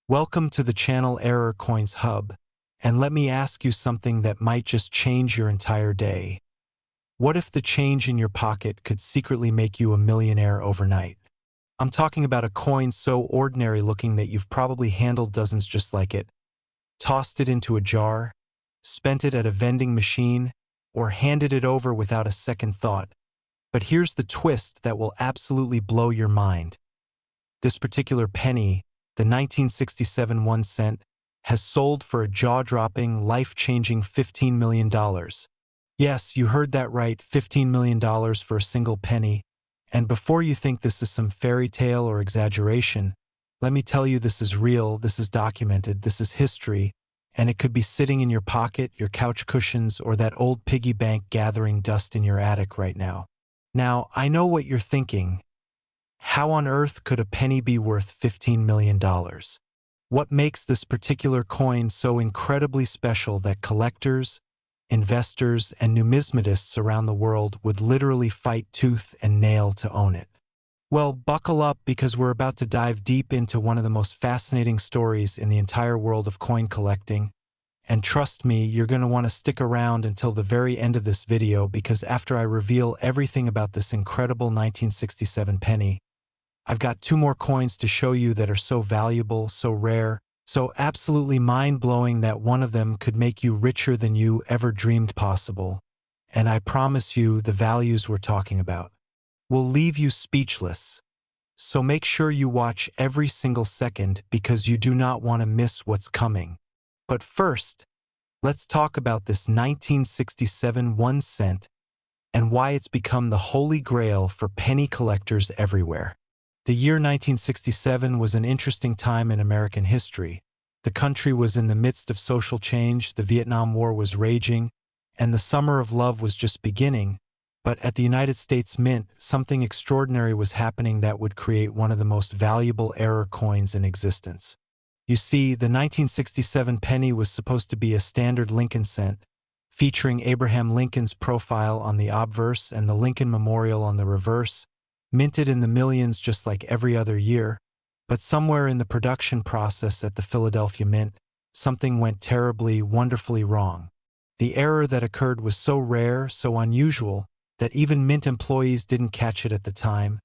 Welcome to the channel Error Coins Hub, and let me ask you something that might just change your entire day. What if the change in your pocket could secretly make you a millionaire overnight? I'm talking about a coin so ordinary looking that you've probably handled dozens just like it, tossed it into a jar, spent it at a vending machine, or handed it over without a second thought. But here's the twist that will absolutely blow your mind. This particular penny, the 1967 1 cent, has sold for a jaw-dropping, life-changing $15 million. Yes, you heard that right, $15 million for a single penny. And before you think this is some fairy tale or exaggeration, let me tell you this is real, this is documented, this is history, and it could be sitting in your pocket, your couch cushions, or that old piggy bank gathering dust in your attic right now. Now, I know what you're thinking. How on earth could a penny be worth $15 million? What makes this particular coin so incredibly special that collectors, investors, and numismatists around the world would literally fight tooth and nail to own it? Well, buckle up because we're about to dive deep into one of the most fascinating stories in the entire world of coin collecting. And trust me, you're going to want to stick around until the very end of this video because after I reveal everything about this incredible 1967 penny, I've got two more coins to show you that are so valuable, so rare, so absolutely mind-blowing that one of them could make you richer than you ever dreamed possible. And I promise you the values we're talking about will leave you speechless. So make sure you watch every single second because you do not want to miss what's coming. But first, let's talk about this 1967 1 cent and why it's become the holy grail for penny collectors everywhere. The year 1967 was an interesting time in American history. The country was in the midst of social change, the Vietnam War was raging, and the summer of love was just beginning. But at the United States Mint, something extraordinary was happening that would create one of the most valuable error coins in existence. You see, the 1967 penny was supposed to be a standard Lincoln cent, featuring Abraham Lincoln's profile on the obverse and the Lincoln Memorial on the reverse, minted in the millions just like every other year. But somewhere in the production process at the Philadelphia Mint, something went terribly, wonderfully wrong. The error that occurred was so rare, so unusual, that even Mint employees didn't catch it at the time,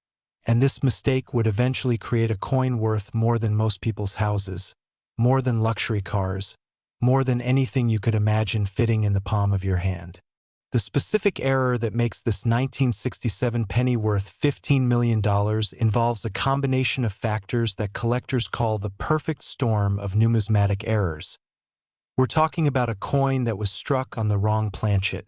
and this mistake would eventually create a coin worth more than most people's houses, more than luxury cars, more than anything you could imagine fitting in the palm of your hand. The specific error that makes this 1967 penny worth $15 million involves a combination of factors that collectors call the perfect storm of numismatic errors. We're talking about a coin that was struck on the wrong planchet,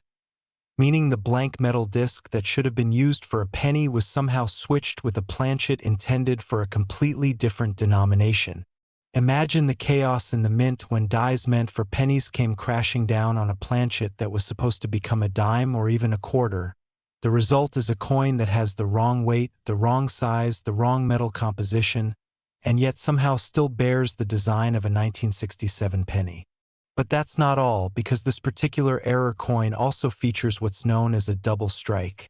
meaning the blank metal disc that should have been used for a penny was somehow switched with a planchet intended for a completely different denomination. Imagine the chaos in the mint when dies meant for pennies came crashing down on a planchet that was supposed to become a dime or even a quarter. The result is a coin that has the wrong weight, the wrong size, the wrong metal composition, and yet somehow still bears the design of a 1967 penny. But that's not all, because this particular error coin also features what's known as a double strike,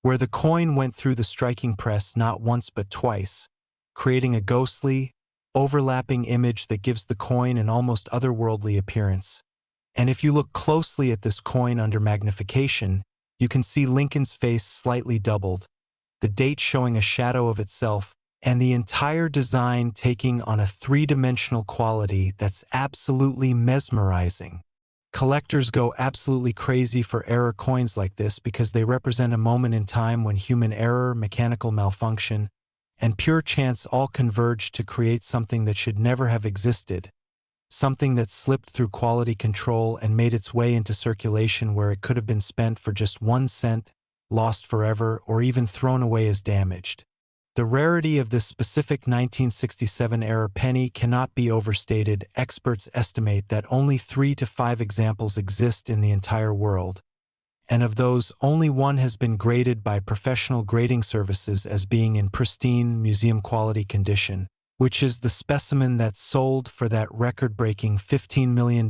where the coin went through the striking press not once but twice, creating a ghostly, overlapping image that gives the coin an almost otherworldly appearance. And if you look closely at this coin under magnification, you can see Lincoln's face slightly doubled, the date showing a shadow of itself, and the entire design taking on a three-dimensional quality that's absolutely mesmerizing. Collectors go absolutely crazy for error coins like this because they represent a moment in time when human error, mechanical malfunction, and pure chance all converge to create something that should never have existed, something that slipped through quality control and made its way into circulation where it could have been spent for just 1 cent, lost forever, or even thrown away as damaged. The rarity of this specific 1967 error penny cannot be overstated. Experts estimate that only 3 to 5 examples exist in the entire world, and of those, only one has been graded by professional grading services as being in pristine, museum-quality condition, which is the specimen that sold for that record-breaking $15 million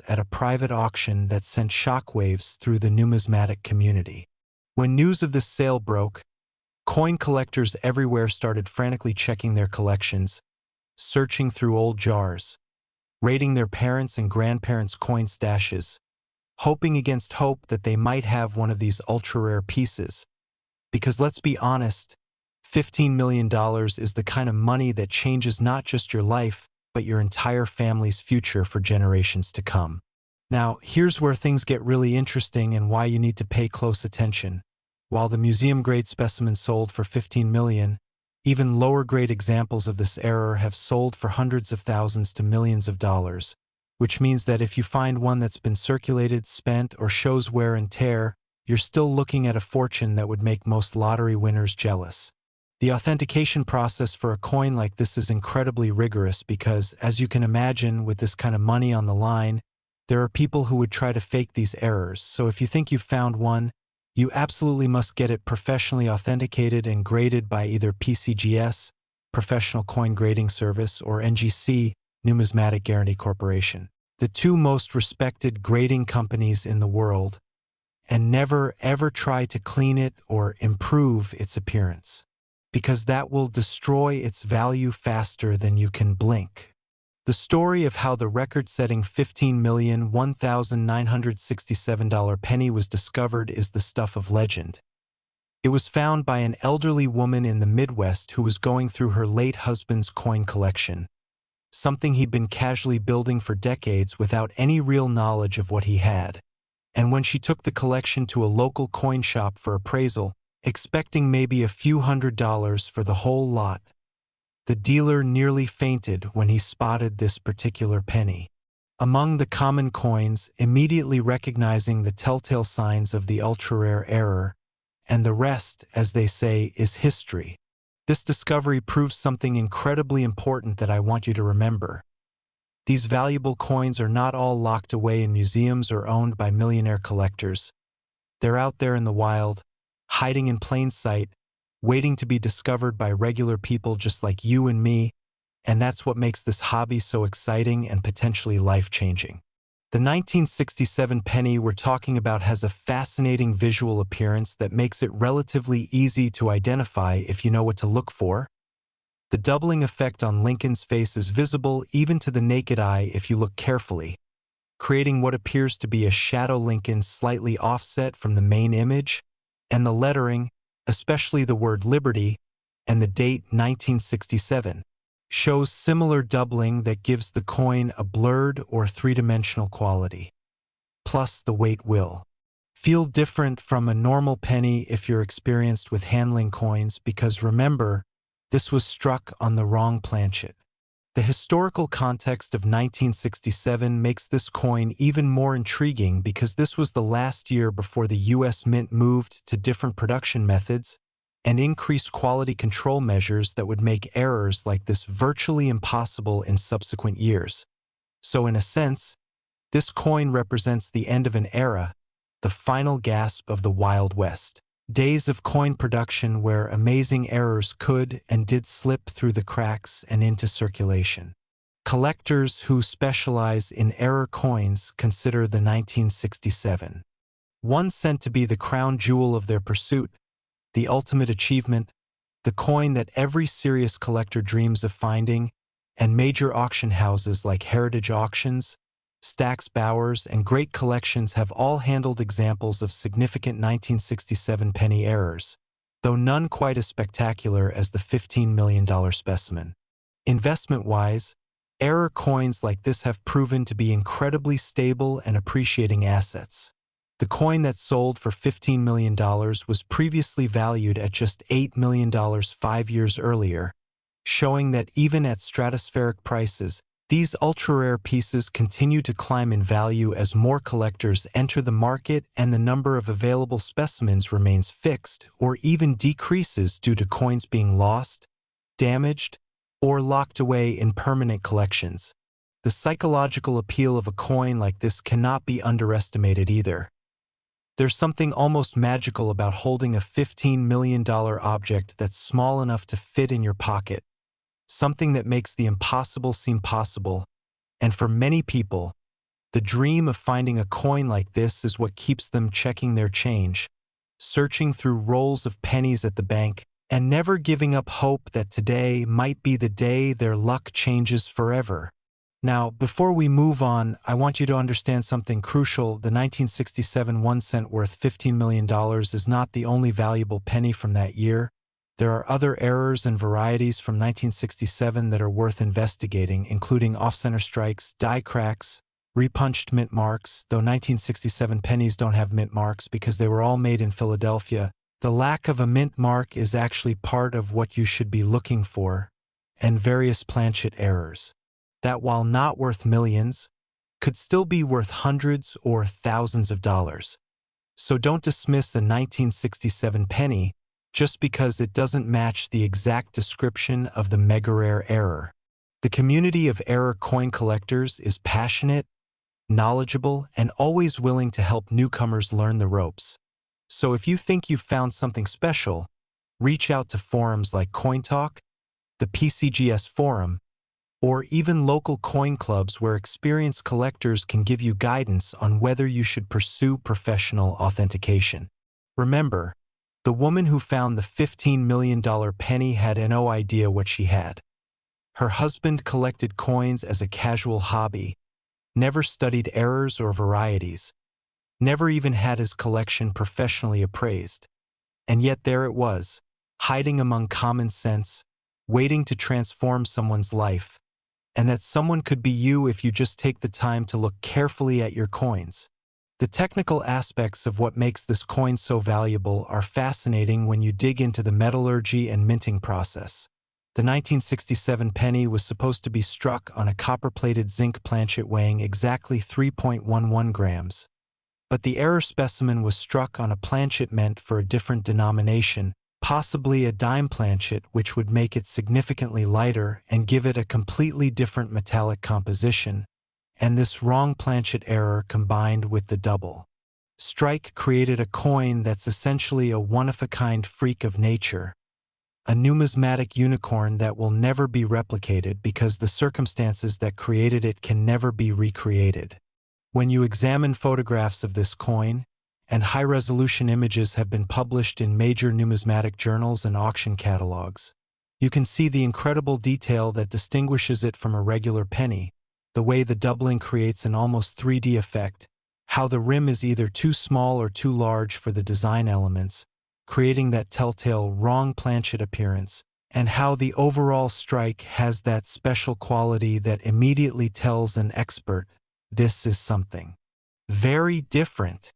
at a private auction that sent shockwaves through the numismatic community. When news of this sale broke, coin collectors everywhere started frantically checking their collections, searching through old jars, raiding their parents' and grandparents' coin stashes, hoping against hope that they might have one of these ultra-rare pieces. Because let's be honest, $15 million is the kind of money that changes not just your life, but your entire family's future for generations to come. Now, here's where things get really interesting and why you need to pay close attention. While the museum-grade specimen sold for $15 million, even lower-grade examples of this error have sold for hundreds of thousands to millions of dollars, which means that if you find one that's been circulated, spent, or shows wear and tear, you're still looking at a fortune that would make most lottery winners jealous. The authentication process for a coin like this is incredibly rigorous because, as you can imagine, with this kind of money on the line, there are people who would try to fake these errors. So if you think you've found one, you absolutely must get it professionally authenticated and graded by either PCGS, Professional Coin Grading Service, or NGC, Numismatic Guarantee Corporation, the two most respected grading companies in the world, and never ever try to clean it or improve its appearance, because that will destroy its value faster than you can blink. The story of how the record-setting $15,001,967 penny was discovered is the stuff of legend. It was found by an elderly woman in the Midwest who was going through her late husband's coin collection, something he'd been casually building for decades without any real knowledge of what he had. And when she took the collection to a local coin shop for appraisal, expecting maybe a few $100s for the whole lot, the dealer nearly fainted when he spotted this particular penny. Among the common coins, immediately recognizing the telltale signs of the ultra-rare error, and the rest, as they say, is history. This discovery proves something incredibly important that I want you to remember. These valuable coins are not all locked away in museums or owned by millionaire collectors. They're out there in the wild, hiding in plain sight, waiting to be discovered by regular people just like you and me, and that's what makes this hobby so exciting and potentially life-changing. The 1967 penny we're talking about has a fascinating visual appearance that makes it relatively easy to identify if you know what to look for. The doubling effect on Lincoln's face is visible even to the naked eye if you look carefully, creating what appears to be a shadow Lincoln slightly offset from the main image, and the lettering, especially the word Liberty, and the date 1967, shows similar doubling that gives the coin a blurred or three-dimensional quality. Plus, the weight will feel different from a normal penny if you're experienced with handling coins because remember, this was struck on the wrong planchet. The historical context of 1967 makes this coin even more intriguing because this was the last year before the U.S. Mint moved to different production methods and increased quality control measures that would make errors like this virtually impossible in subsequent years. So in a sense, this coin represents the end of an era, the final gasp of the Wild West. Days of coin production where amazing errors could and did slip through the cracks and into circulation. Collectors who specialize in error coins consider the 1967 one sent to be the crown jewel of their pursuit, the ultimate achievement, the coin that every serious collector dreams of finding, and major auction houses like Heritage Auctions, Stax Bowers, and Great Collections have all handled examples of significant 1967 penny errors, though none quite as spectacular as the $15 million specimen. Investment-wise, error coins like this have proven to be incredibly stable and appreciating assets. The coin that sold for $15 million was previously valued at just $8 million 5 years earlier, showing that even at stratospheric prices, these ultra-rare pieces continue to climb in value as more collectors enter the market and the number of available specimens remains fixed or even decreases due to coins being lost, damaged, or locked away in permanent collections. The psychological appeal of a coin like this cannot be underestimated either. There's something almost magical about holding a $15 million object that's small enough to fit in your pocket, something that makes the impossible seem possible, and for many people, the dream of finding a coin like this is what keeps them checking their change, searching through rolls of pennies at the bank, and never giving up hope that today might be the day their luck changes forever. Now, before we move on, I want you to understand something crucial. The 1967 1 cent worth $15 million is not the only valuable penny from that year. There are other errors and varieties from 1967 that are worth investigating, including off-center strikes, die cracks, repunched mint marks, though 1967 pennies don't have mint marks because they were all made in Philadelphia. The lack of a mint mark is actually part of what you should be looking for, and various planchet errors that, while not worth millions, could still be worth hundreds or thousands of dollars. So don't dismiss a 1967 penny just because it doesn't match the exact description of the mega-rare error. The community of error coin collectors is passionate, knowledgeable, and always willing to help newcomers learn the ropes. So if you think you've found something special, reach out to forums like CoinTalk, the PCGS forum, or even local coin clubs where experienced collectors can give you guidance on whether you should pursue professional authentication. Remember, the woman who found the $15 million penny had no idea what she had. Her husband collected coins as a casual hobby, never studied errors or varieties, never even had his collection professionally appraised. And yet there it was, hiding among common sense, waiting to transform someone's life. And that someone could be you if you just take the time to look carefully at your coins. The technical aspects of what makes this coin so valuable are fascinating when you dig into the metallurgy and minting process. The 1967 penny was supposed to be struck on a copper-plated zinc planchet weighing exactly 3.11 grams. But the error specimen was struck on a planchet meant for a different denomination, possibly a dime planchet, which would make it significantly lighter and give it a completely different metallic composition, and this wrong planchet error combined with the double strike created a coin that's essentially a one-of-a-kind freak of nature, a numismatic unicorn that will never be replicated because the circumstances that created it can never be recreated. When you examine photographs of this coin, and high-resolution images have been published in major numismatic journals and auction catalogs, you can see the incredible detail that distinguishes it from a regular penny, the way the doubling creates an almost 3D effect, how the rim is either too small or too large for the design elements, creating that telltale wrong planchet appearance, and how the overall strike has that special quality that immediately tells an expert, this is something very different.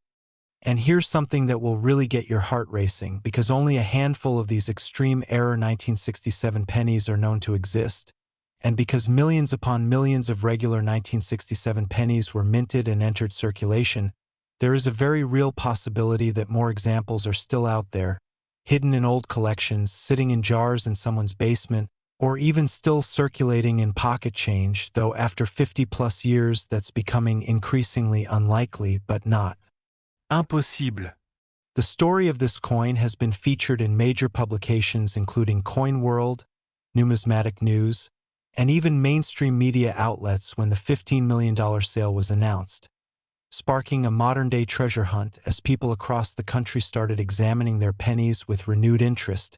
And here's something that will really get your heart racing, because only a handful of these extreme error 1967 pennies are known to exist, and because millions upon millions of regular 1967 pennies were minted and entered circulation, there is a very real possibility that more examples are still out there, hidden in old collections, sitting in jars in someone's basement, or even still circulating in pocket change, though after 50+ years that's becoming increasingly unlikely, but not impossible. The story of this coin has been featured in major publications including Coin World, Numismatic News, and even mainstream media outlets when the $15 million sale was announced, sparking a modern-day treasure hunt as people across the country started examining their pennies with renewed interest.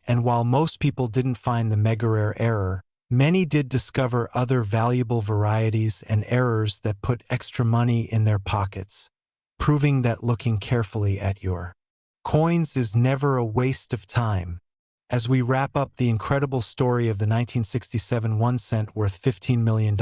And while most people didn't find the mega-rare error, many did discover other valuable varieties and errors that put extra money in their pockets, proving that looking carefully at your coins is never a waste of time. As we wrap up the incredible story of the 1967 1 cent worth $15 million,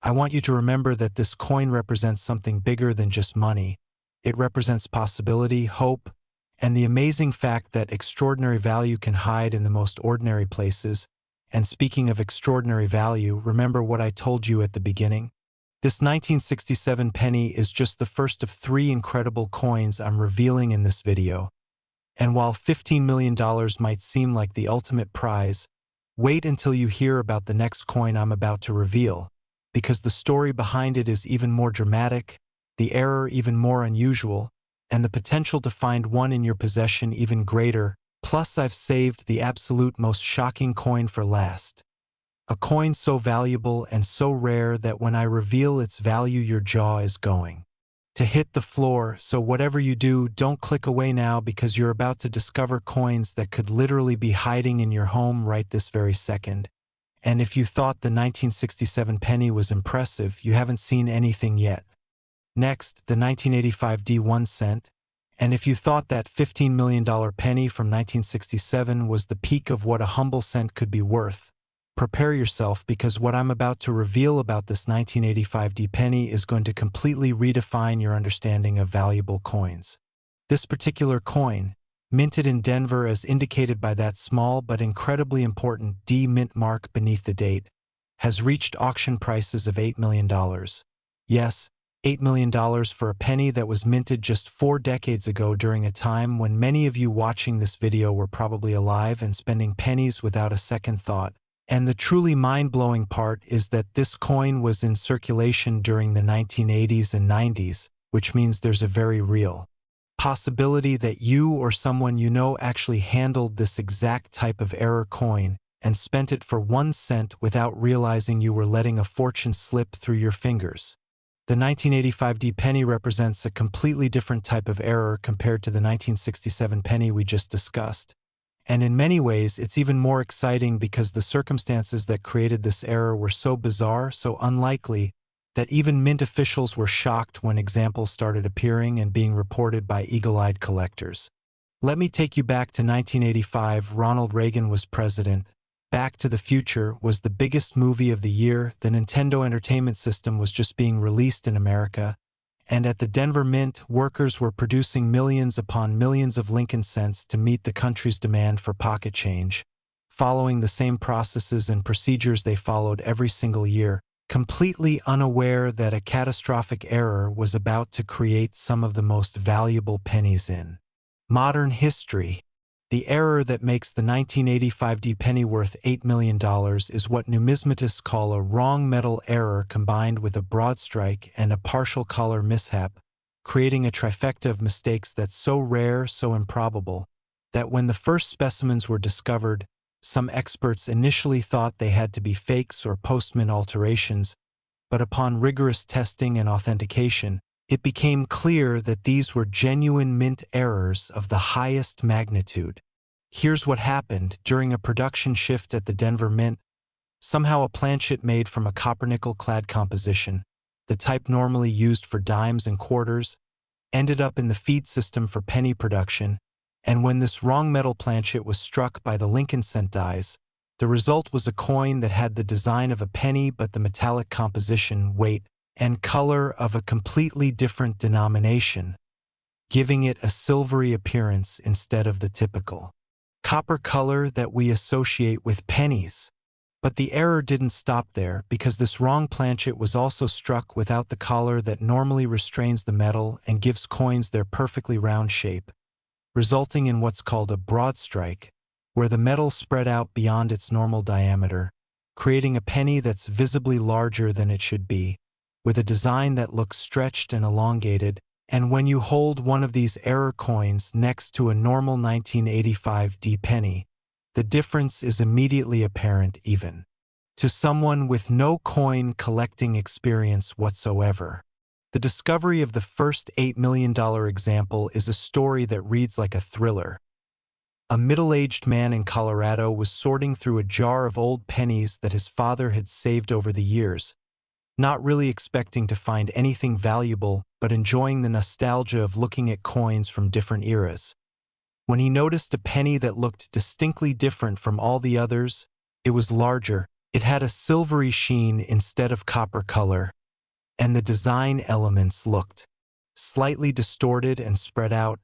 I want you to remember that this coin represents something bigger than just money. It represents possibility, hope, and the amazing fact that extraordinary value can hide in the most ordinary places. And speaking of extraordinary value, remember what I told you at the beginning? This 1967 penny is just the first of 3 incredible coins I'm revealing in this video. And while $15 million might seem like the ultimate prize, wait until you hear about the next coin I'm about to reveal, because the story behind it is even more dramatic, the error even more unusual, and the potential to find one in your possession even greater. Plus, I've saved the absolute most shocking coin for last. A coin so valuable and so rare that when I reveal its value, your jaw is going to hit the floor, so whatever you do, don't click away now because you're about to discover coins that could literally be hiding in your home right this very second. And if you thought the 1967 penny was impressive, you haven't seen anything yet. Next, the 1985 D1 cent. And if you thought that $15 million penny from 1967 was the peak of what a humble cent could be worth, prepare yourself because what I'm about to reveal about this 1985 D penny is going to completely redefine your understanding of valuable coins. This particular coin, minted in Denver as indicated by that small but incredibly important D mint mark beneath the date, has reached auction prices of $8 million. Yes, $8 million for a penny that was minted just 4 decades ago during a time when many of you watching this video were probably alive and spending pennies without a second thought. And the truly mind-blowing part is that this coin was in circulation during the 1980s and 90s, which means there's a very real possibility that you or someone you know actually handled this exact type of error coin and spent it for 1 cent without realizing you were letting a fortune slip through your fingers. The 1985 D penny represents a completely different type of error compared to the 1967 penny we just discussed. And in many ways, it's even more exciting because the circumstances that created this error were so bizarre, so unlikely, that even mint officials were shocked when examples started appearing and being reported by eagle-eyed collectors. Let me take you back to 1985. Ronald Reagan was president. Back to the Future was the biggest movie of the year. The Nintendo Entertainment System was just being released in America. And at the Denver Mint, workers were producing millions upon millions of Lincoln cents to meet the country's demand for pocket change, following the same processes and procedures they followed every single year, completely unaware that a catastrophic error was about to create some of the most valuable pennies in modern history. The error that makes the 1985 D penny worth $8 million is what numismatists call a wrong metal error combined with a broadstrike and a partial collar mishap, creating a trifecta of mistakes that's so rare, so improbable, that when the first specimens were discovered, some experts initially thought they had to be fakes or post-mint alterations, but upon rigorous testing and authentication, it became clear that these were genuine mint errors of the highest magnitude. Here's what happened. During a production shift at the Denver Mint, somehow a planchet made from a copper-nickel-clad composition, the type normally used for dimes and quarters, ended up in the feed system for penny production, and when this wrong metal planchet was struck by the Lincoln cent dies, the result was a coin that had the design of a penny but the metallic composition, weight, and color of a completely different denomination, giving it a silvery appearance instead of the typical copper color that we associate with pennies. But the error didn't stop there because this wrong planchet was also struck without the collar that normally restrains the metal and gives coins their perfectly round shape, resulting in what's called a broadstrike, where the metal spread out beyond its normal diameter, creating a penny that's visibly larger than it should be, with a design that looks stretched and elongated. And when you hold one of these error coins next to a normal 1985 D penny, the difference is immediately apparent even to someone with no coin collecting experience whatsoever. The discovery of the first $8 million example is a story that reads like a thriller. A middle-aged man in Colorado was sorting through a jar of old pennies that his father had saved over the years, not really expecting to find anything valuable, but enjoying the nostalgia of looking at coins from different eras. When he noticed a penny that looked distinctly different from all the others, it was larger, it had a silvery sheen instead of copper color, and the design elements looked slightly distorted and spread out,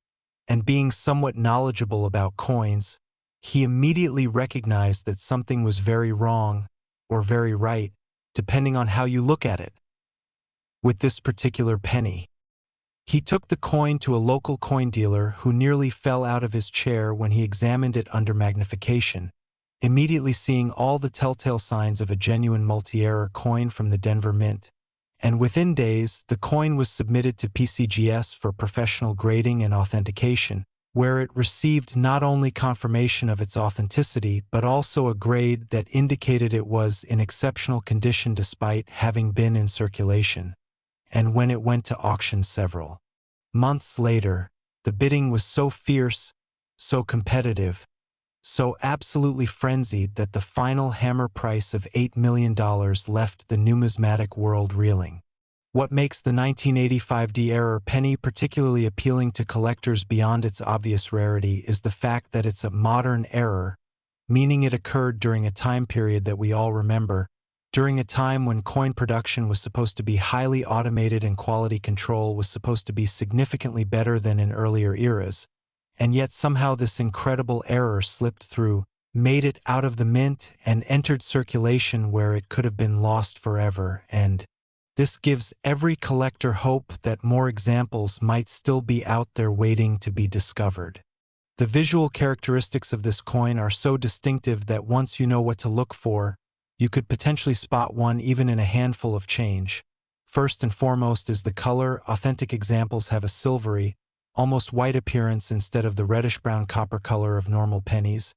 and being somewhat knowledgeable about coins, he immediately recognized that something was very wrong, or very right, depending on how you look at it. With this particular penny, he took the coin to a local coin dealer who nearly fell out of his chair when he examined it under magnification, immediately seeing all the telltale signs of a genuine multi-error coin from the Denver Mint. And within days, the coin was submitted to PCGS for professional grading and authentication, where it received not only confirmation of its authenticity, but also a grade that indicated it was in exceptional condition despite having been in circulation. and when it went to auction several months later, the bidding was so fierce, so competitive, so absolutely frenzied that the final hammer price of $8 million left the numismatic world reeling. What makes the 1985 error penny particularly appealing to collectors beyond its obvious rarity is the fact that it's a modern error, meaning it occurred during a time period that we all remember, during a time when coin production was supposed to be highly automated and quality control was supposed to be significantly better than in earlier eras, and yet somehow this incredible error slipped through, made it out of the mint, and entered circulation where it could have been lost forever, and this gives every collector hope that more examples might still be out there waiting to be discovered. The visual characteristics of this coin are so distinctive that once you know what to look for, you could potentially spot one even in a handful of change. First and foremost is the color. Authentic examples have a silvery, almost white appearance instead of the reddish-brown copper color of normal pennies,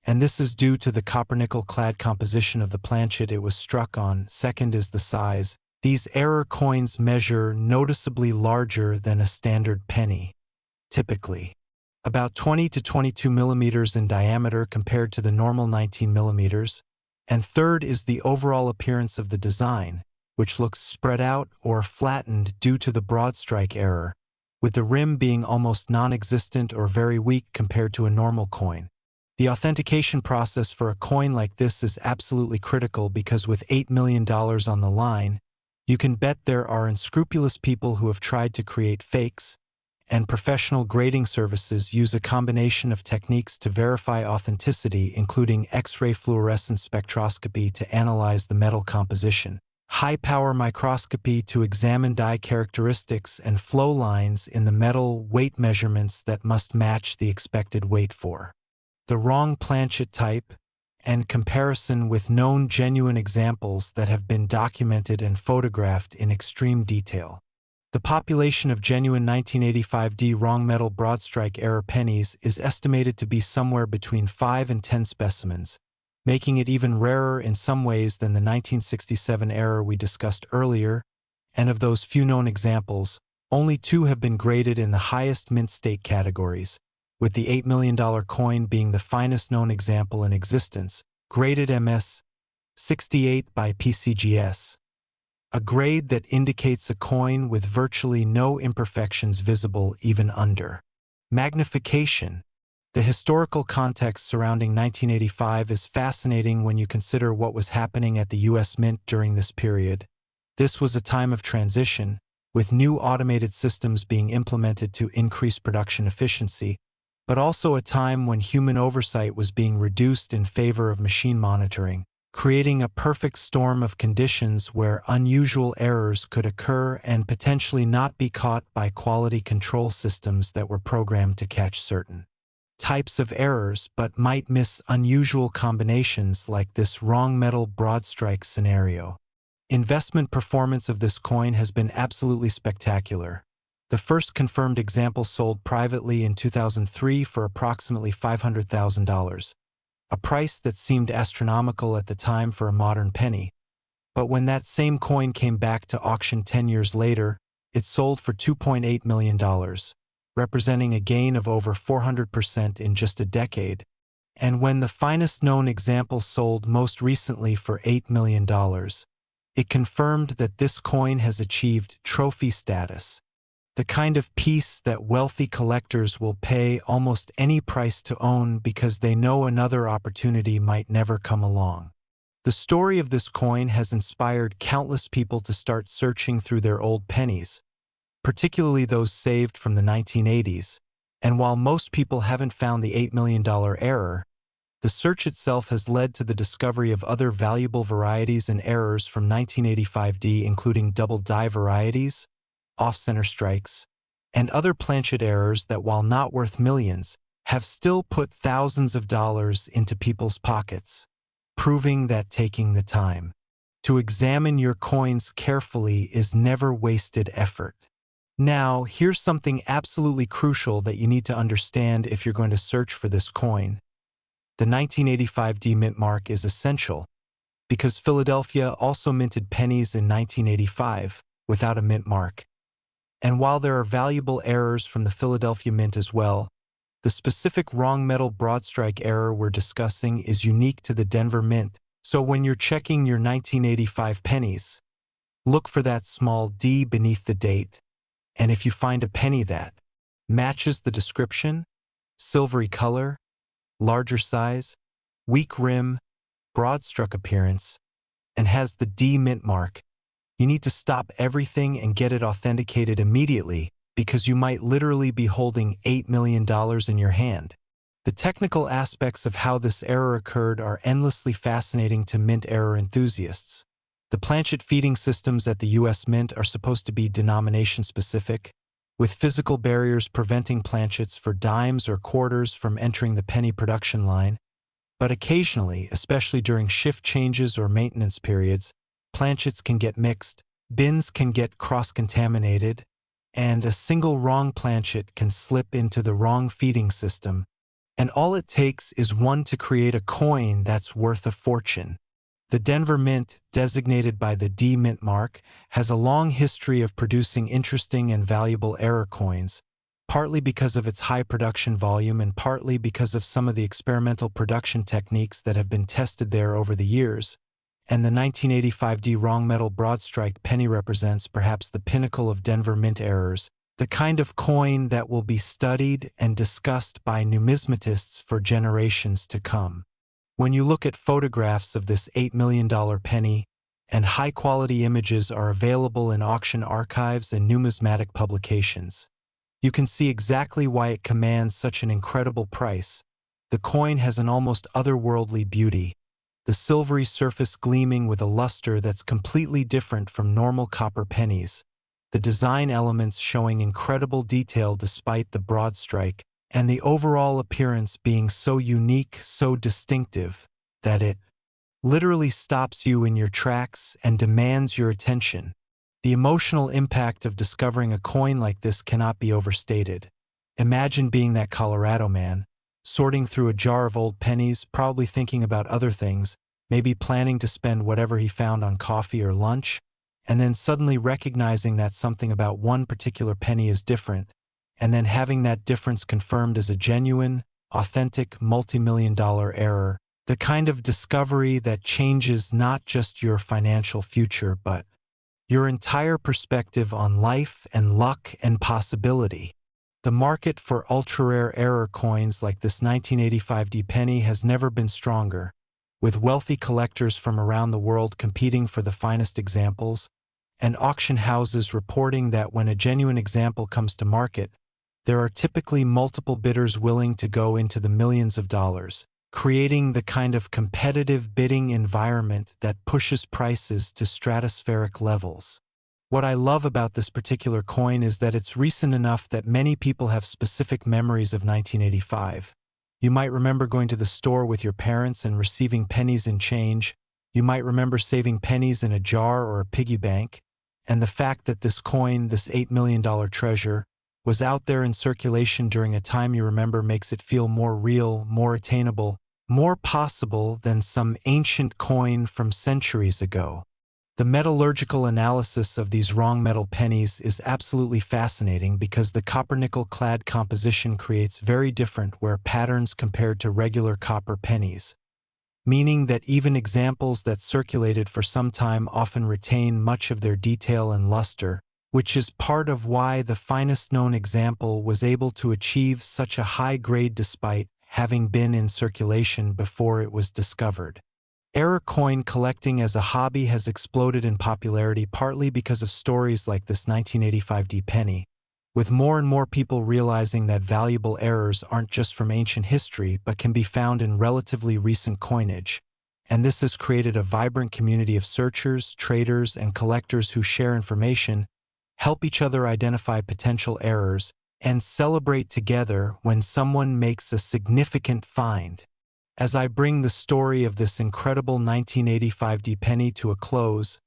and this is due to the copper-nickel-clad composition of the planchet it was struck on. Second is the size. These error coins measure noticeably larger than a standard penny, typically about 20 to 22 millimeters in diameter compared to the normal 19 millimeters. And third is the overall appearance of the design, which looks spread out or flattened due to the Broadstrike error, with the rim being almost non-existent or very weak compared to a normal coin. The authentication process for a coin like this is absolutely critical because with $8 million on the line, you can bet there are unscrupulous people who have tried to create fakes, and professional grading services use a combination of techniques to verify authenticity, including X-ray fluorescence spectroscopy to analyze the metal composition, high-power microscopy to examine die characteristics and flow lines in the metal, weight measurements that must match the expected weight for the wrong planchet type, and comparison with known genuine examples that have been documented and photographed in extreme detail. The population of genuine 1985 wrong metal Broadstrike error pennies is estimated to be somewhere between 5 and 10 specimens, making it even rarer in some ways than the 1967 error we discussed earlier, and of those few known examples, only 2 have been graded in the highest mint state categories, with the $8 million coin being the finest known example in existence, graded MS 68 by PCGS, a grade that indicates a coin with virtually no imperfections visible even under magnification. The historical context surrounding 1985 is fascinating when you consider what was happening at the U.S. Mint during this period. This was a time of transition, with new automated systems being implemented to increase production efficiency, but also a time when human oversight was being reduced in favor of machine monitoring, creating a perfect storm of conditions where unusual errors could occur and potentially not be caught by quality control systems that were programmed to catch certain types of errors but might miss unusual combinations like this wrong metal Broadstrike scenario. Investment performance of this coin has been absolutely spectacular. The first confirmed example sold privately in 2003 for approximately $500,000, a price that seemed astronomical at the time for a modern penny. But when that same coin came back to auction 10 years later, it sold for $2.8 million, representing a gain of over 400% in just a decade. And when the finest known example sold most recently for $8 million, it confirmed that this coin has achieved trophy status, the kind of piece that wealthy collectors will pay almost any price to own because they know another opportunity might never come along. The story of this coin has inspired countless people to start searching through their old pennies, particularly those saved from the 1980s, and while most people haven't found the $8 million error, the search itself has led to the discovery of other valuable varieties and errors from 1985D, including double die varieties, off-center strikes, and other planchet errors that, while not worth millions, have still put thousands of dollars into people's pockets, proving that taking the time to examine your coins carefully is never wasted effort. Now, here's something absolutely crucial that you need to understand if you're going to search for this coin. The 1985D mint mark is essential because Philadelphia also minted pennies in 1985, without a mint mark. And while there are valuable errors from the Philadelphia Mint as well, the specific wrong metal Broadstrike error we're discussing is unique to the Denver Mint. So when you're checking your 1985 pennies, look for that small D beneath the date, and if you find a penny that matches the description, silvery color, larger size, weak rim, broad-struck appearance, and has the D mint mark, you need to stop everything and get it authenticated immediately because you might literally be holding $8 million in your hand. The technical aspects of how this error occurred are endlessly fascinating to mint error enthusiasts. The planchet feeding systems at the U.S. Mint are supposed to be denomination-specific, with physical barriers preventing planchets for dimes or quarters from entering the penny production line. But occasionally, especially during shift changes or maintenance periods, planchets can get mixed, bins can get cross-contaminated, and a single wrong planchet can slip into the wrong feeding system, and all it takes is one to create a coin that's worth a fortune. The Denver Mint, designated by the D Mint mark, has a long history of producing interesting and valuable error coins, partly because of its high production volume and partly because of some of the experimental production techniques that have been tested there over the years. And the 1985 D wrong metal Broadstrike penny represents perhaps the pinnacle of Denver Mint errors, the kind of coin that will be studied and discussed by numismatists for generations to come. When you look at photographs of this $8 million penny, and high-quality images are available in auction archives and numismatic publications, you can see exactly why it commands such an incredible price. The coin has an almost otherworldly beauty, the silvery surface gleaming with a luster that's completely different from normal copper pennies, the design elements showing incredible detail despite the Broadstrike, and the overall appearance being so unique, so distinctive, that it literally stops you in your tracks and demands your attention. The emotional impact of discovering a coin like this cannot be overstated. Imagine being that Colorado man, sorting through a jar of old pennies, probably thinking about other things, maybe planning to spend whatever he found on coffee or lunch, and then suddenly recognizing that something about one particular penny is different, and then having that difference confirmed as a genuine, authentic, multi-million-dollar error, the kind of discovery that changes not just your financial future but your entire perspective on life and luck and possibility. The market for ultra-rare error coins like this 1985 D penny has never been stronger, with wealthy collectors from around the world competing for the finest examples, and auction houses reporting that when a genuine example comes to market, there are typically multiple bidders willing to go into the millions of dollars, creating the kind of competitive bidding environment that pushes prices to stratospheric levels. What I love about this particular coin is that it's recent enough that many people have specific memories of 1985. You might remember going to the store with your parents and receiving pennies in change. You might remember saving pennies in a jar or a piggy bank. And the fact that this coin, this $8 million treasure, was out there in circulation during a time you remember makes it feel more real, more attainable, more possible than some ancient coin from centuries ago. The metallurgical analysis of these wrong metal pennies is absolutely fascinating because the copper-nickel clad composition creates very different wear patterns compared to regular copper pennies, meaning that even examples that circulated for some time often retain much of their detail and luster, which is part of why the finest known example was able to achieve such a high grade despite having been in circulation before it was discovered. Error coin collecting as a hobby has exploded in popularity partly because of stories like this 1985 D penny, with more and more people realizing that valuable errors aren't just from ancient history but can be found in relatively recent coinage. And this has created a vibrant community of searchers, traders, and collectors who share information, help each other identify potential errors, and celebrate together when someone makes a significant find. As I bring the story of this incredible 1985 D penny to a close,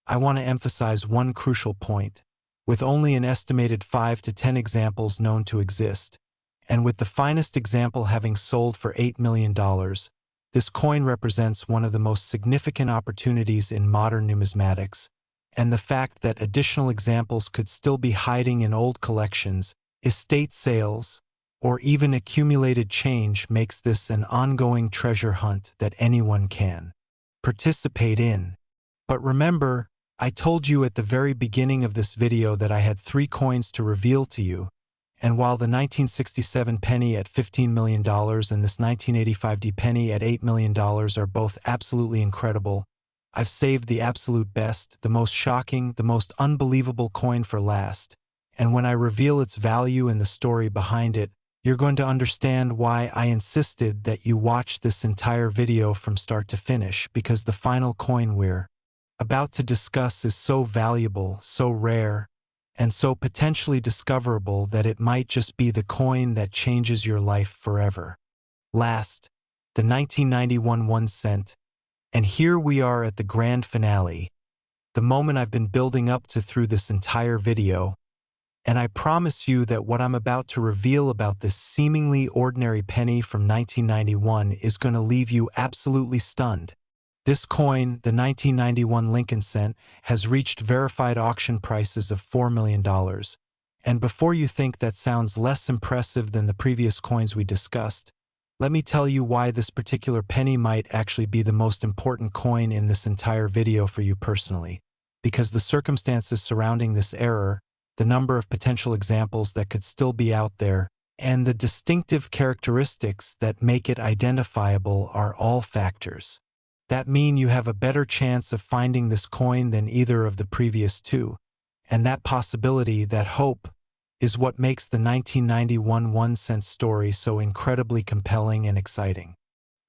I want to emphasize one crucial point. With only an estimated 5 to 10 examples known to exist, and with the finest example having sold for $8 million, this coin represents one of the most significant opportunities in modern numismatics, and the fact that additional examples could still be hiding in old collections, estate sales, or even accumulated change makes this an ongoing treasure hunt that anyone can participate in. But remember, I told you at the very beginning of this video that I had 3 coins to reveal to you, and while the 1967 penny at $15 million and this 1985 D penny at $8 million are both absolutely incredible, I've saved the absolute best, the most shocking, the most unbelievable coin for last, and when I reveal its value and the story behind it, you're going to understand why I insisted that you watch this entire video from start to finish, because the final coin we're about to discuss is so valuable, so rare, and so potentially discoverable that it might just be the coin that changes your life forever. Last, the 1991 1 cent, and here we are at the grand finale, the moment I've been building up to through this entire video, and I promise you that what I'm about to reveal about this seemingly ordinary penny from 1991 is going to leave you absolutely stunned. This coin, the 1991 Lincoln cent, has reached verified auction prices of $4 million. And before you think that sounds less impressive than the previous coins we discussed, let me tell you why this particular penny might actually be the most important coin in this entire video for you personally. Because the circumstances surrounding this error, the number of potential examples that could still be out there, and the distinctive characteristics that make it identifiable are all factors that mean you have a better chance of finding this coin than either of the previous two, and that possibility, that hope, is what makes the 1991 1 cent story so incredibly compelling and exciting.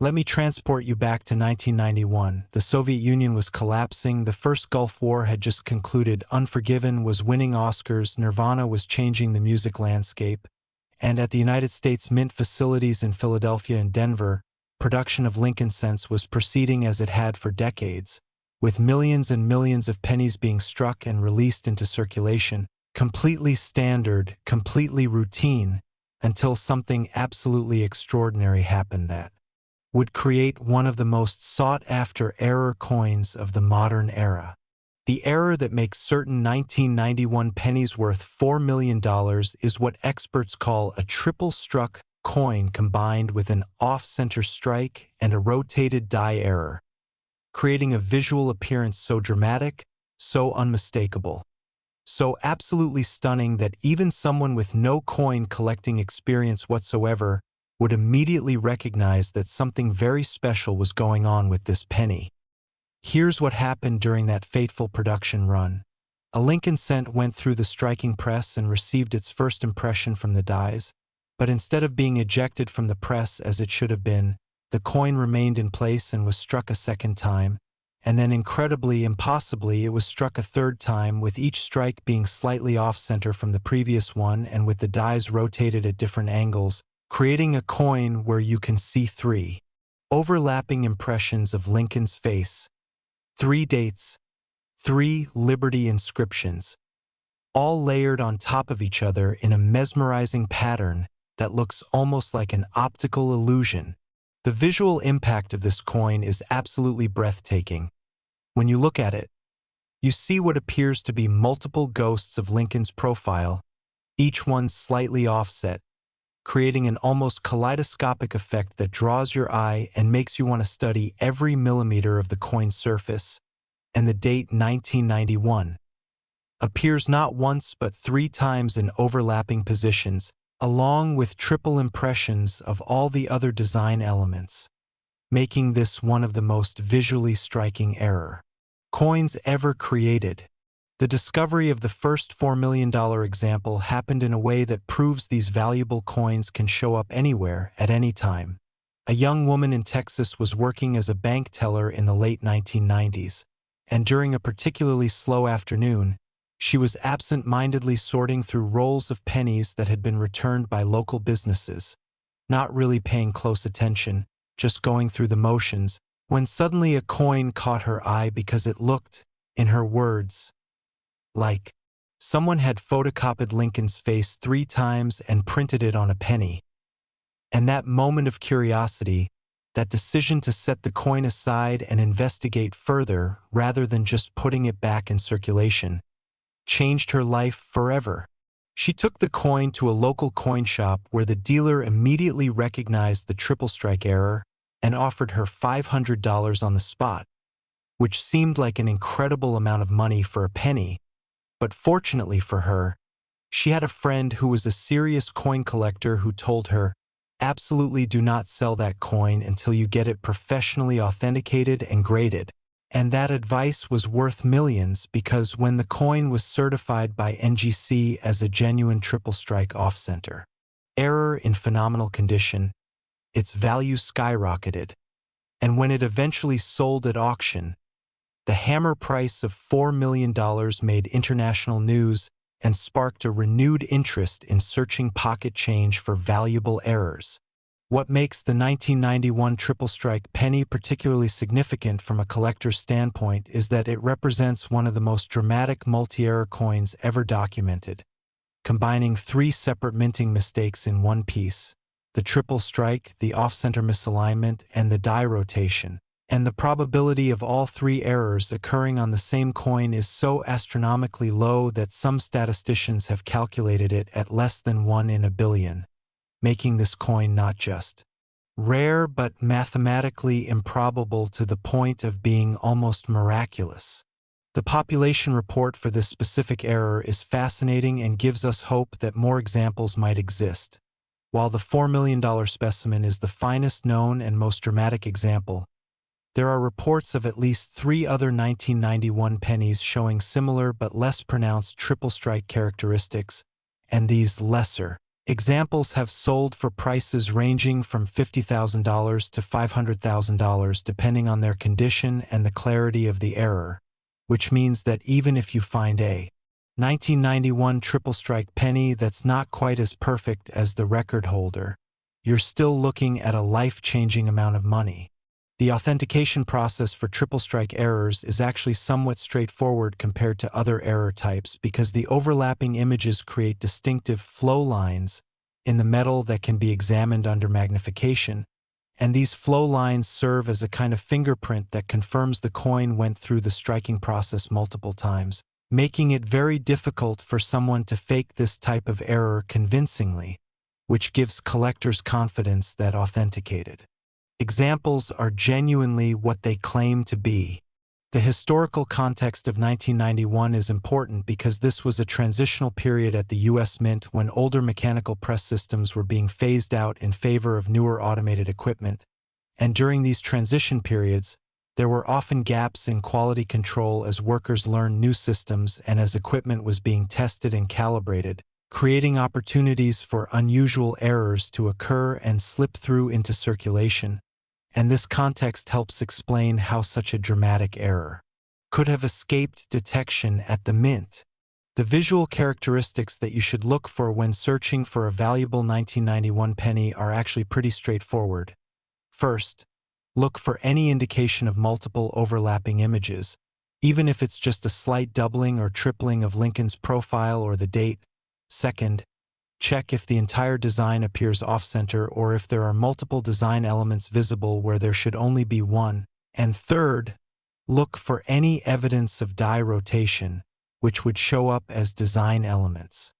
Let me transport you back to 1991. The Soviet Union was collapsing, the first Gulf War had just concluded, Unforgiven was winning Oscars, Nirvana was changing the music landscape, and at the United States Mint facilities in Philadelphia and Denver, production of Lincoln cents was proceeding as it had for decades, with millions and millions of pennies being struck and released into circulation, completely standard, completely routine, until something absolutely extraordinary happened that would create one of the most sought-after error coins of the modern era. The error that makes certain 1991 pennies worth $4 million is what experts call a triple-struck coin combined with an off-center strike and a rotated die error, creating a visual appearance so dramatic, so unmistakable, so absolutely stunning that even someone with no coin collecting experience whatsoever would immediately recognize that something very special was going on with this penny. Here's what happened during that fateful production run. A Lincoln cent went through the striking press and received its first impression from the dies, but instead of being ejected from the press as it should have been, the coin remained in place and was struck a second time, and then incredibly, impossibly, it was struck a third time, with each strike being slightly off-center from the previous one and with the dies rotated at different angles, creating a coin where you can see 3 overlapping impressions of Lincoln's face, 3 dates, 3 Liberty inscriptions, all layered on top of each other in a mesmerizing pattern that looks almost like an optical illusion. The visual impact of this coin is absolutely breathtaking. When you look at it, you see what appears to be multiple ghosts of Lincoln's profile, each one slightly offset, creating an almost kaleidoscopic effect that draws your eye and makes you want to study every millimeter of the coin's surface. And the date 1991 appears not once but 3 times in overlapping positions, along with triple impressions of all the other design elements, making this one of the most visually striking error coins ever created. The discovery of the first $4 million example happened in a way that proves these valuable coins can show up anywhere, at any time. A young woman in Texas was working as a bank teller in the late 1990s, and during a particularly slow afternoon, she was absent-mindedly sorting through rolls of pennies that had been returned by local businesses, not really paying close attention, just going through the motions, when suddenly a coin caught her eye because it looked, in her words, like someone had photocopied Lincoln's face 3 times and printed it on a penny. And that moment of curiosity, That decision to set the coin aside and investigate further, rather than just putting it back in circulation, changed her life forever. She took the coin to a local coin shop where the dealer immediately recognized the triple strike error and offered her $500 on the spot, which seemed like an incredible amount of money for a penny, but fortunately for her, she had a friend who was a serious coin collector who told her, "Absolutely do not sell that coin until you get it professionally authenticated and graded." And that advice was worth millions because when the coin was certified by NGC as a genuine triple strike off-center error in phenomenal condition, its value skyrocketed. And when it eventually sold at auction, the hammer price of $4 million made international news and sparked a renewed interest in searching pocket change for valuable errors. What makes the 1991 triple strike penny particularly significant from a collector's standpoint is that it represents one of the most dramatic multi-error coins ever documented, combining 3 separate minting mistakes in one piece: the triple strike, the off-center misalignment, and the die rotation. And the probability of all 3 errors occurring on the same coin is so astronomically low that some statisticians have calculated it at less than 1 in a billion, making this coin not just rare but mathematically improbable to the point of being almost miraculous. The population report for this specific error is fascinating and gives us hope that more examples might exist. While the $4 million specimen is the finest known and most dramatic example, there are reports of at least 3 other 1991 pennies showing similar but less pronounced triple strike characteristics, and these lesser examples have sold for prices ranging from $50,000 to $500,000 depending on their condition and the clarity of the error, which means that even if you find a 1991 triple strike penny that's not quite as perfect as the record holder, you're still looking at a life-changing amount of money. The authentication process for triple strike errors is actually somewhat straightforward compared to other error types because the overlapping images create distinctive flow lines in the metal that can be examined under magnification, and these flow lines serve as a kind of fingerprint that confirms the coin went through the striking process multiple times, making it very difficult for someone to fake this type of error convincingly, which gives collectors confidence that authenticated examples are genuinely what they claim to be. The historical context of 1991 is important because this was a transitional period at the U.S. Mint when older mechanical press systems were being phased out in favor of newer automated equipment, and during these transition periods, there were often gaps in quality control as workers learned new systems and as equipment was being tested and calibrated, creating opportunities for unusual errors to occur and slip through into circulation. And this context helps explain how such a dramatic error could have escaped detection at the mint. The visual characteristics that you should look for when searching for a valuable 1991 penny are actually pretty straightforward. First, look for any indication of multiple overlapping images, even if it's just a slight doubling or tripling of Lincoln's profile or the date. Second, check if the entire design appears off-center or if there are multiple design elements visible where there should only be one. And third, look for any evidence of die rotation, which would show up as design elements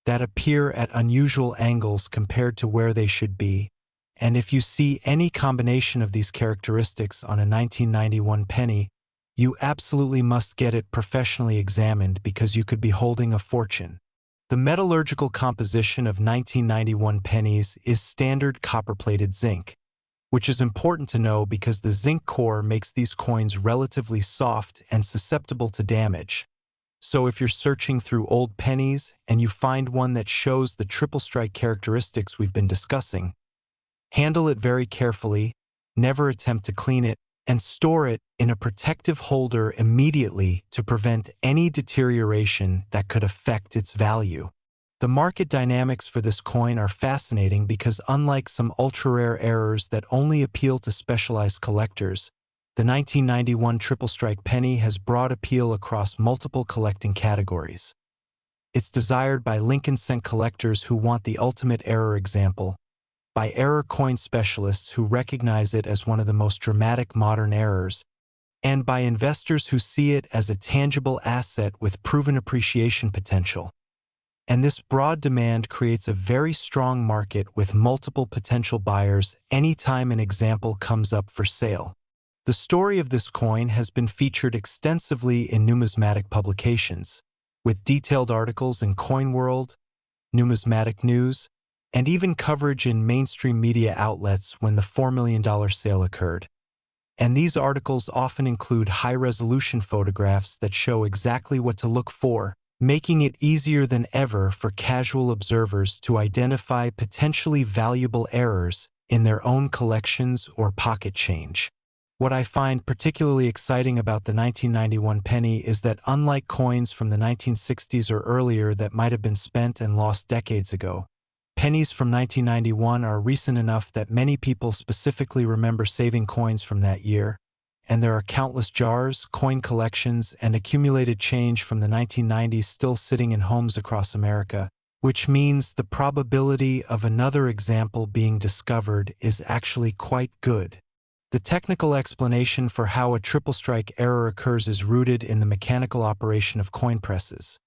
that appear at unusual angles compared to where they should be. And if you see any combination of these characteristics on a 1991 penny, you absolutely must get it professionally examined because you could be holding a fortune. The metallurgical composition of 1991 pennies is standard copper-plated zinc, which is important to know because the zinc core makes these coins relatively soft and susceptible to damage. So if you're searching through old pennies and you find one that shows the triple strike characteristics we've been discussing, handle it very carefully, never attempt to clean it, and store it in a protective holder immediately to prevent any deterioration that could affect its value. The market dynamics for this coin are fascinating because unlike some ultra-rare errors that only appeal to specialized collectors, the 1991 triple strike penny has broad appeal across multiple collecting categories. It's desired by Lincoln cent collectors who want the ultimate error example, by error coin specialists who recognize it as one of the most dramatic modern errors, and by investors who see it as a tangible asset with proven appreciation potential. And this broad demand creates a very strong market with multiple potential buyers anytime an example comes up for sale. The story of this coin has been featured extensively in numismatic publications, with detailed articles in Coin World, Numismatic News, and even coverage in mainstream media outlets when the $4 million sale occurred. And these articles often include high-resolution photographs that show exactly what to look for, making it easier than ever for casual observers to identify potentially valuable errors in their own collections or pocket change. What I find particularly exciting about the 1991 penny is that unlike coins from the 1960s or earlier that might have been spent and lost decades ago, pennies from 1991 are recent enough that many people specifically remember saving coins from that year, and there are countless jars, coin collections, and accumulated change from the 1990s still sitting in homes across America, which means the probability of another example being discovered is actually quite good. The technical explanation for how a triple strike error occurs is rooted in the mechanical operation of coin presses.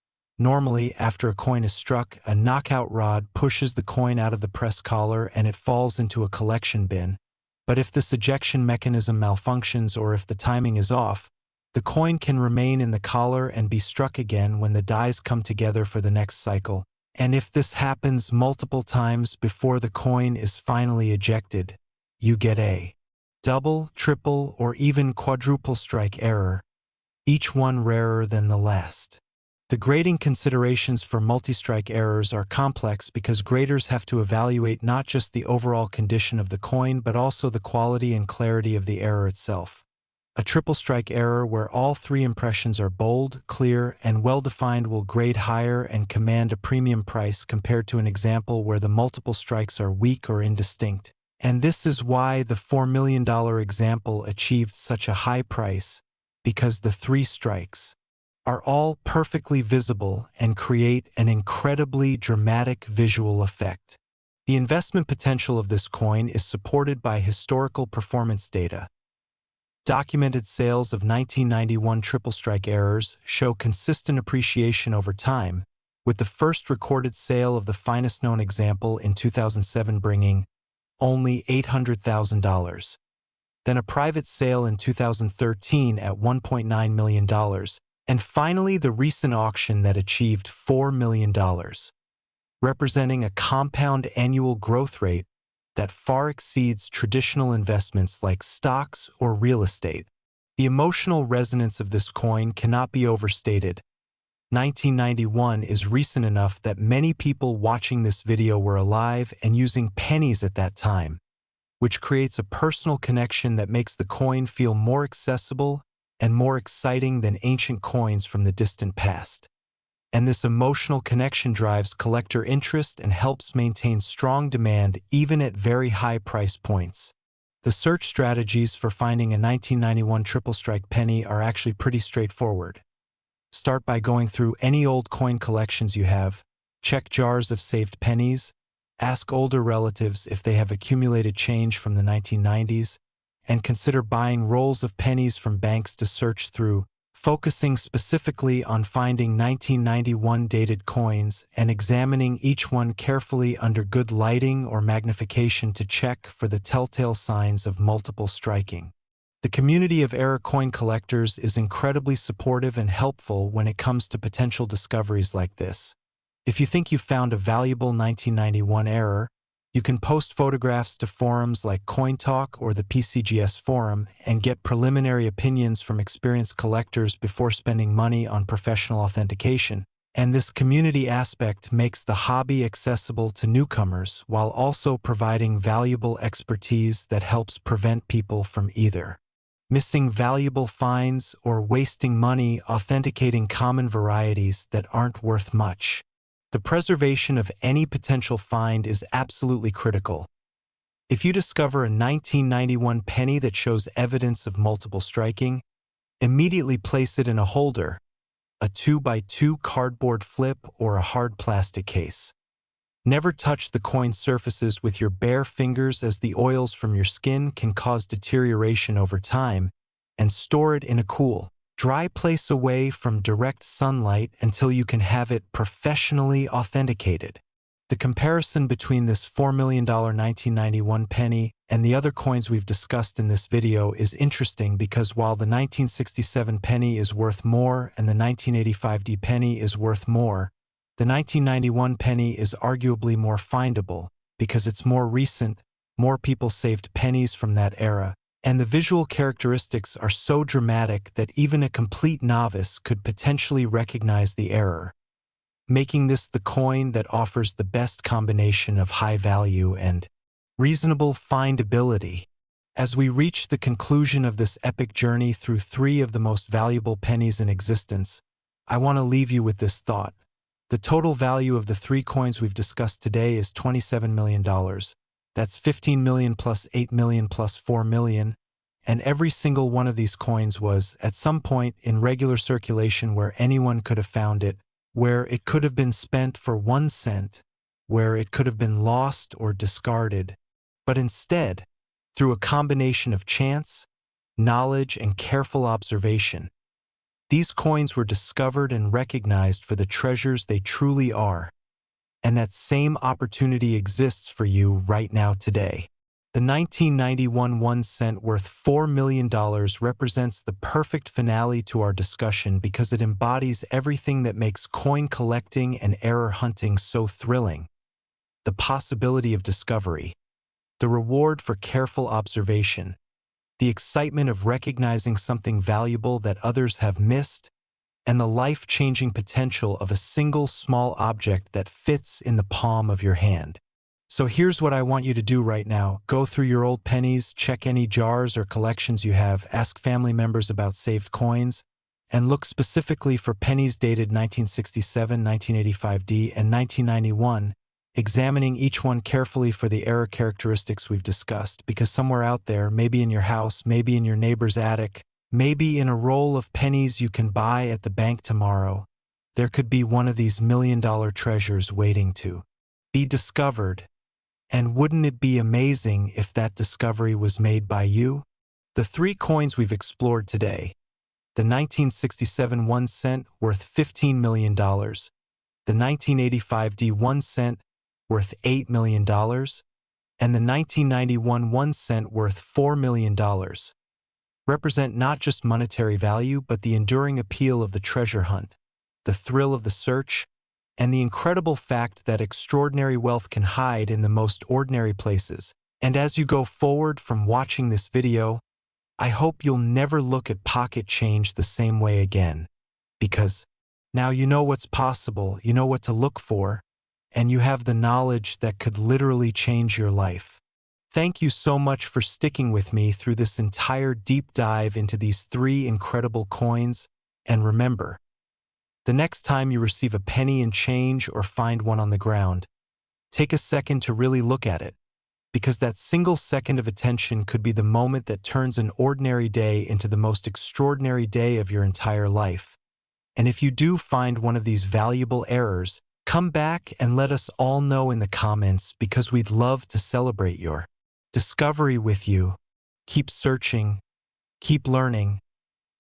Normally, after a coin is struck, a knockout rod pushes the coin out of the press collar and it falls into a collection bin. But if this ejection mechanism malfunctions or if the timing is off, the coin can remain in the collar and be struck again when the dies come together for the next cycle. And if this happens multiple times before the coin is finally ejected, you get a double, triple, or even quadruple strike error, each one rarer than the last. The grading considerations for multi-strike errors are complex because graders have to evaluate not just the overall condition of the coin but also the quality and clarity of the error itself. A triple strike error where all three impressions are bold, clear, and well-defined will grade higher and command a premium price compared to an example where the multiple strikes are weak or indistinct. And this is why the $4 million example achieved such a high price, because the three strikes are all perfectly visible and create an incredibly dramatic visual effect. The investment potential of this coin is supported by historical performance data. Documented sales of 1991 triple strike errors show consistent appreciation over time, with the first recorded sale of the finest known example in 2007 bringing only $800,000. Then a private sale in 2013 at $1.9 million, and finally the recent auction that achieved $4 million, representing a compound annual growth rate that far exceeds traditional investments like stocks or real estate. The emotional resonance of this coin cannot be overstated. 1991 is recent enough that many people watching this video were alive and using pennies at that time, which creates a personal connection that makes the coin feel more accessible and more exciting than ancient coins from the distant past. And this emotional connection drives collector interest and helps maintain strong demand even at very high price points. The search strategies for finding a 1991 triple strike penny are actually pretty straightforward. Start by going through any old coin collections you have, check jars of saved pennies, ask older relatives if they have accumulated change from the 1990s, and consider buying rolls of pennies from banks to search through, focusing specifically on finding 1991 dated coins and examining each one carefully under good lighting or magnification to check for the telltale signs of multiple striking. The community of error coin collectors is incredibly supportive and helpful when it comes to potential discoveries like this. If you think you found a valuable 1991 error, you can post photographs to forums like CoinTalk or the PCGS forum and get preliminary opinions from experienced collectors before spending money on professional authentication. And this community aspect makes the hobby accessible to newcomers while also providing valuable expertise that helps prevent people from either missing valuable finds or wasting money authenticating common varieties that aren't worth much. The preservation of any potential find is absolutely critical. If you discover a 1991 penny that shows evidence of multiple striking, immediately place it in a holder, a 2x2 cardboard flip, or a hard plastic case. Never touch the coin surfaces with your bare fingers, as the oils from your skin can cause deterioration over time, and store it in a cool, dry place away from direct sunlight until you can have it professionally authenticated. The comparison between this $4 million 1991 penny and the other coins we've discussed in this video is interesting, because while the 1967 penny is worth more and the 1985 penny is worth more, the 1991 penny is arguably more findable because it's more recent, more people saved pennies from that era, and the visual characteristics are so dramatic that even a complete novice could potentially recognize the error, making this the coin that offers the best combination of high value and reasonable findability. As we reach the conclusion of this epic journey through three of the most valuable pennies in existence, I want to leave you with this thought. The total value of the three coins we've discussed today is $27 million. That's 15 million plus 8 million plus 4 million. And every single one of these coins was, at some point, in regular circulation where anyone could have found it, where it could have been spent for 1 cent, where it could have been lost or discarded. But instead, through a combination of chance, knowledge, and careful observation, these coins were discovered and recognized for the treasures they truly are. And that same opportunity exists for you right now today. The 1991 1 cent worth $4 million represents the perfect finale to our discussion, because it embodies everything that makes coin collecting and error hunting so thrilling. The possibility of discovery, the reward for careful observation, the excitement of recognizing something valuable that others have missed, and the life-changing potential of a single small object that fits in the palm of your hand. So here's what I want you to do right now. Go through your old pennies, check any jars or collections you have, ask family members about saved coins, and look specifically for pennies dated 1967, 1985D, and 1991, examining each one carefully for the error characteristics we've discussed, because somewhere out there, maybe in your house, maybe in your neighbor's attic, maybe in a roll of pennies you can buy at the bank tomorrow, there could be one of these million-dollar treasures waiting to be discovered. And wouldn't it be amazing if that discovery was made by you? The three coins we've explored today: the 1967 1 cent worth $15 million, the 1985D 1 cent worth $8 million, and the 1991 1 cent worth $4 million, represent not just monetary value but the enduring appeal of the treasure hunt, the thrill of the search, and the incredible fact that extraordinary wealth can hide in the most ordinary places. And as you go forward from watching this video, I hope you'll never look at pocket change the same way again, because now you know what's possible, you know what to look for, and you have the knowledge that could literally change your life. Thank you so much for sticking with me through this entire deep dive into these three incredible coins, and remember, the next time you receive a penny in change or find one on the ground, take a second to really look at it, because that single second of attention could be the moment that turns an ordinary day into the most extraordinary day of your entire life. And if you do find one of these valuable errors, come back and let us all know in the comments, because we'd love to celebrate your discovery with you. Keep searching, keep learning,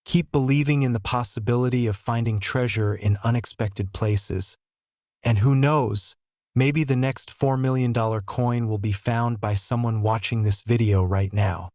keep believing in the possibility of finding treasure in unexpected places. And who knows, maybe the next $4 million coin will be found by someone watching this video right now.